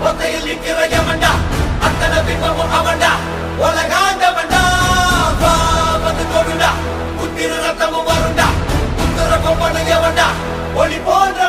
ஒத்தையில் நிற்கிற எவன்டா அத்தனை பிம்பமும் அவன்டா உலகாண்டவன்டா வந்து கொடுடா குத்திர ரத்தமும் வருண்டா குத்துற கொம்பனு எவன்டா ஒளி போன்ற